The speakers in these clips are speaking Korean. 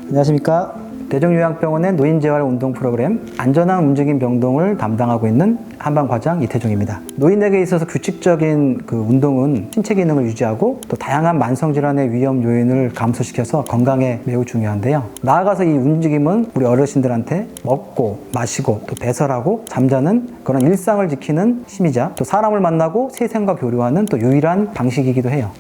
안녕하십니까. 대종요양병원의 노인재활운동 프로그램 안전한 움직임 병동을 담당하고 있는 한방과장 이태종입니다. 노인에게 있어서 규칙적인 운동은 신체 기능을 유지하고 또 다양한 만성질환의 위험 요인을 감소시켜서 건강에 매우 중요한데요. 나아가서 이 움직임은 우리 어르신들한테 먹고 마시고 또 배설하고 잠자는 그런 일상을 지키는 힘이자 또 사람을 만나고 세상과 교류하는 또 유일한 방식이기도 해요.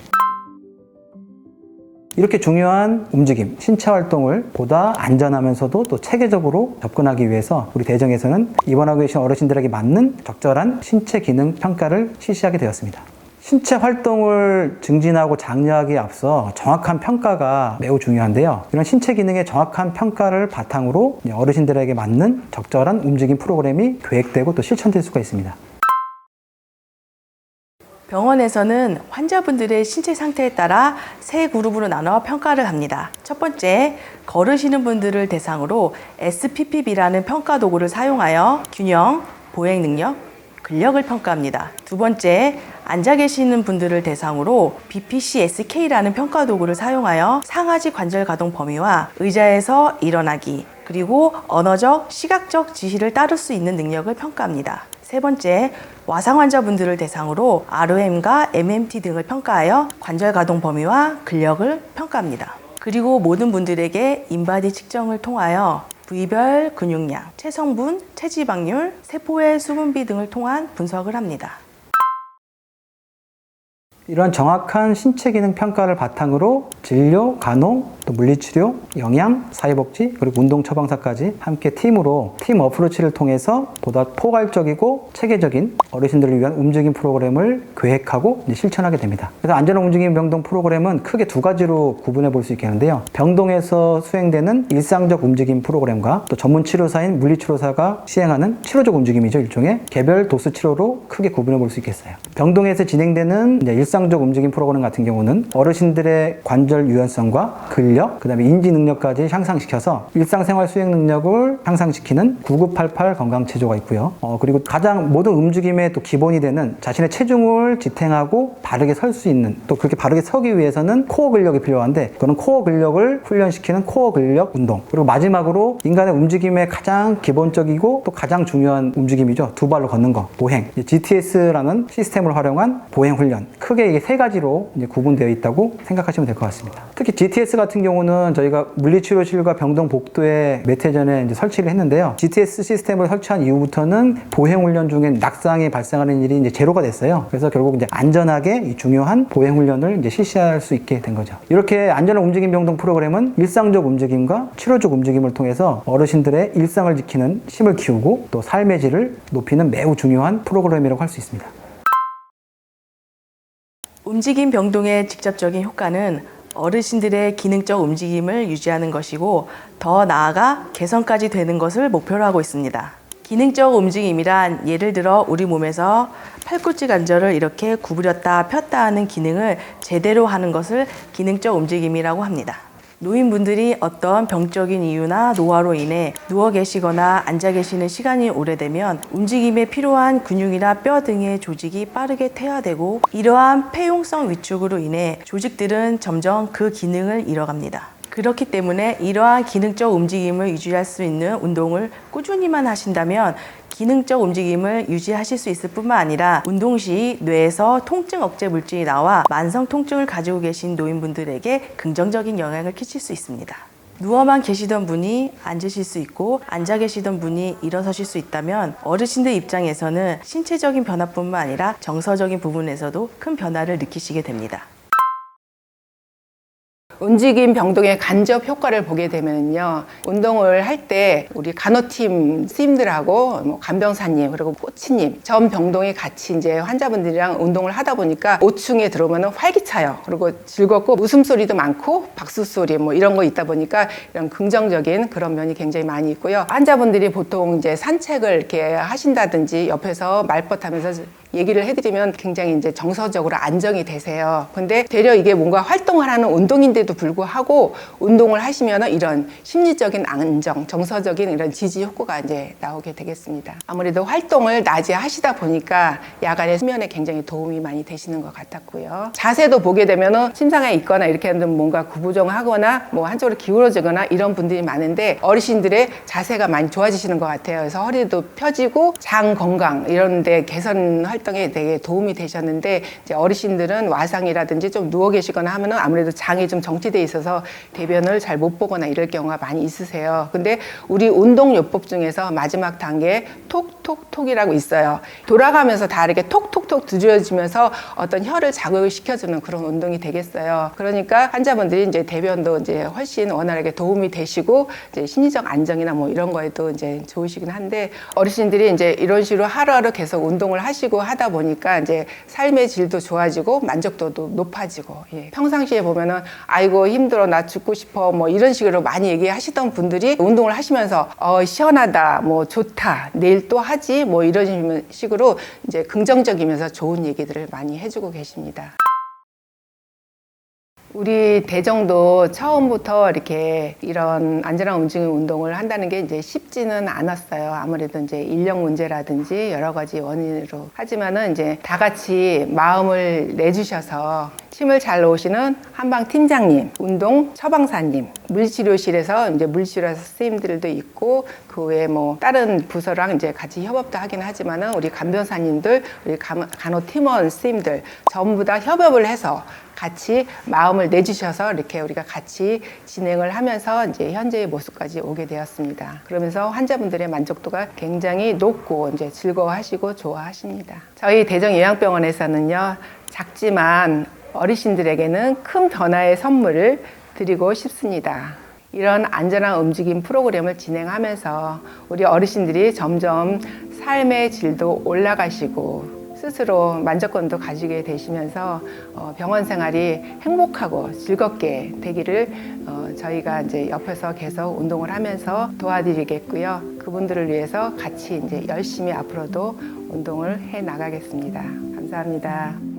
이렇게 중요한 움직임, 신체 활동을 보다 안전하면서도 또 체계적으로 접근하기 위해서 우리 대정에서는 입원하고 계신 어르신들에게 맞는 적절한 신체 기능 평가를 실시하게 되었습니다. 신체 활동을 증진하고 장려하기에 앞서 정확한 평가가 매우 중요한데요. 이런 신체 기능의 정확한 평가를 바탕으로 어르신들에게 맞는 적절한 움직임 프로그램이 계획되고 또 실천될 수가 있습니다. 병원에서는 환자분들의 신체 상태에 따라 세 그룹으로 나눠 평가를 합니다. 첫 번째, 걸으시는 분들을 대상으로 SPPB라는 평가 도구를 사용하여 균형, 보행 능력, 근력을 평가합니다. 두 번째, 앉아 계시는 분들을 대상으로 BPC-SK라는 평가 도구를 사용하여 상하지 관절 가동 범위와 의자에서 일어나기, 그리고 언어적, 시각적 지시를 따를 수 있는 능력을 평가합니다. 세 번째, 와상 환자분들을 대상으로 ROM과 MMT 등을 평가하여 관절 가동 범위와 근력을 평가합니다. 그리고 모든 분들에게 인바디 측정을 통하여 부위별 근육량, 체성분, 체지방률, 세포의 수분비 등을 통한 분석을 합니다. 이러한 정확한 신체 기능 평가를 바탕으로 진료, 간호, 또 물리치료, 영양, 사회복지, 그리고 운동 처방사까지 함께 팀으로 팀 어프로치를 통해서 보다 포괄적이고 체계적인 어르신들을 위한 움직임 프로그램을 계획하고 실천하게 됩니다. 그래서 안전한 움직임 병동 프로그램은 크게 두 가지로 구분해 볼 수 있겠는데요. 병동에서 수행되는 일상적 움직임 프로그램과 또 전문 치료사인 물리치료사가 시행하는 치료적 움직임이죠. 일종의 개별 도수 치료로 크게 구분해 볼 수 있겠어요. 병동에서 진행되는 일상적 움직임 프로그램 같은 경우는 어르신들의 관절 유연성과 근력, 그 다음에 인지 능력까지 향상시켜서 일상생활 수행 능력을 향상시키는 9988 건강체조가 있고요. 그리고 가장 모든 움직임의 또 기본이 되는 자신의 체중을 지탱하고 바르게 설 수 있는, 또 그렇게 바르게 서기 위해서는 코어 근력이 필요한데 그런 코어 근력을 훈련시키는 코어 근력 운동, 그리고 마지막으로 인간의 움직임의 가장 기본적이고 또 가장 중요한 움직임이죠. 두 발로 걷는 거, 보행. GTS라는 시스템을 활용한 보행 훈련. 크게 이게 세 가지로 구분되어 있다고 생각하시면 될 것 같습니다. 특히 GTS 같은 경우는 저희가 물리치료실과 병동 복도에 몇 해 전에 설치를 했는데요. GTS 시스템을 설치한 이후부터는 보행훈련 중에 낙상이 발생하는 일이 제로가 됐어요. 그래서 결국 안전하게 이 중요한 보행훈련을 실시할 수 있게 된 거죠. 이렇게 안전한 움직임 병동 프로그램은 일상적 움직임과 치료적 움직임을 통해서 어르신들의 일상을 지키는 힘을 키우고 또 삶의 질을 높이는 매우 중요한 프로그램이라고 할 수 있습니다. 움직임 병동의 직접적인 효과는 어르신들의 기능적 움직임을 유지하는 것이고 더 나아가 개선까지 되는 것을 목표로 하고 있습니다. 기능적 움직임이란 예를 들어 우리 몸에서 팔꿈치 관절을 이렇게 구부렸다 폈다 하는 기능을 제대로 하는 것을 기능적 움직임이라고 합니다. 노인분들이 어떤 병적인 이유나 노화로 인해 누워 계시거나 앉아 계시는 시간이 오래되면 움직임에 필요한 근육이나 뼈 등의 조직이 빠르게 퇴화되고 이러한 폐용성 위축으로 인해 조직들은 점점 그 기능을 잃어갑니다. 그렇기 때문에 이러한 기능적 움직임을 유지할 수 있는 운동을 꾸준히만 하신다면 기능적 움직임을 유지하실 수 있을 뿐만 아니라 운동 시 뇌에서 통증 억제 물질이 나와 만성 통증을 가지고 계신 노인분들에게 긍정적인 영향을 끼칠 수 있습니다. 누워만 계시던 분이 앉으실 수 있고 앉아 계시던 분이 일어서실 수 있다면 어르신들 입장에서는 신체적인 변화뿐만 아니라 정서적인 부분에서도 큰 변화를 느끼시게 됩니다. 움직임 병동의 간접 효과를 보게 되면요, 운동을 할 때 우리 간호팀 스님들하고 간병사님 그리고 코치님 전 병동에 같이 이제 환자분들이랑 운동을 하다 보니까 5층에 들어오면 활기차요. 그리고 즐겁고 웃음소리도 많고 박수소리 이런 거 있다 보니까 이런 긍정적인 그런 면이 굉장히 많이 있고요. 환자분들이 보통 이제 산책을 이렇게 하신다든지 옆에서 말벗하면서 얘기를 해드리면 굉장히 이제 정서적으로 안정이 되세요. 근데 되려 이게 뭔가 활동을 하는 운동인데도 불구하고 운동을 하시면 이런 심리적인 안정, 정서적인 이런 지지 효과가 이제 나오게 되겠습니다. 아무래도 활동을 낮에 하시다 보니까 야간에 수면에 굉장히 도움이 많이 되시는 것 같았고요. 자세도 보게 되면은 침상에 있거나 이렇게 하는 뭔가 구부정하거나 뭐 한쪽으로 기울어지거나 이런 분들이 많은데 어르신들의 자세가 많이 좋아지시는 것 같아요. 그래서 허리도 펴지고 장 건강 이런 데 개선 활동에 되게 도움이 되셨는데 이제 어르신들은 와상이라든지 좀 누워 계시거나 하면은 아무래도 장이 좀 정체돼 있어서 대변을 잘 못 보거나 이럴 경우가 많이 있으세요. 근데 우리 운동요법 중에서 마지막 단계 톡톡톡이라고 있어요. 돌아가면서 다 이렇게 톡톡톡 두드려지면서 어떤 혀를 자극을 시켜주는 그런 운동이 되겠어요. 그러니까 환자분들이 이제 대변도 이제 훨씬 원활하게 도움이 되시고 이제 심리적 안정이나 뭐 이런 거에도 이제 좋으시긴 한데 어르신들이 이제 이런 식으로 하루하루 계속 운동을 하시고 하다 보니까 이제 삶의 질도 좋아지고 만족도도 높아지고 예. 평상시에 보면은 아이고 힘들어 나 죽고 싶어 뭐 이런 식으로 많이 얘기하시던 분들이 운동을 하시면서 시원하다 뭐 좋다 내일 또 하지 뭐 이런 식으로 이제 긍정적이면서 좋은 얘기들을 많이 해주고 계십니다. 우리 대정도 처음부터 이렇게 이런 안전한 움직임 운동을 한다는 게 이제 쉽지는 않았어요. 아무래도 이제 인력 문제라든지 여러 가지 원인으로. 하지만은 이제 다 같이 마음을 내주셔서 침을 잘 놓으시는 한방 팀장님, 운동 처방사님, 물치료실에서 이제 물치료 선생님들도 있고 그 외에 뭐 다른 부서랑 이제 같이 협업도 하긴 하지만은 우리 간변사님들, 우리 간호팀원 선생님들 전부 다 협업을 해서 같이 마음을 내주셔서 이렇게 우리가 같이 진행을 하면서 이제 현재의 모습까지 오게 되었습니다. 그러면서 환자분들의 만족도가 굉장히 높고 이제 즐거워하시고 좋아하십니다. 저희 대정요양병원에서는요, 작지만 어르신들에게는 큰 변화의 선물을 드리고 싶습니다. 이런 안전한 움직임 프로그램을 진행하면서 우리 어르신들이 점점 삶의 질도 올라가시고 스스로 만족감도 가지게 되시면서 병원 생활이 행복하고 즐겁게 되기를 저희가 이제 옆에서 계속 운동을 하면서 도와드리겠고요. 그분들을 위해서 같이 이제 열심히 앞으로도 운동을 해 나가겠습니다. 감사합니다.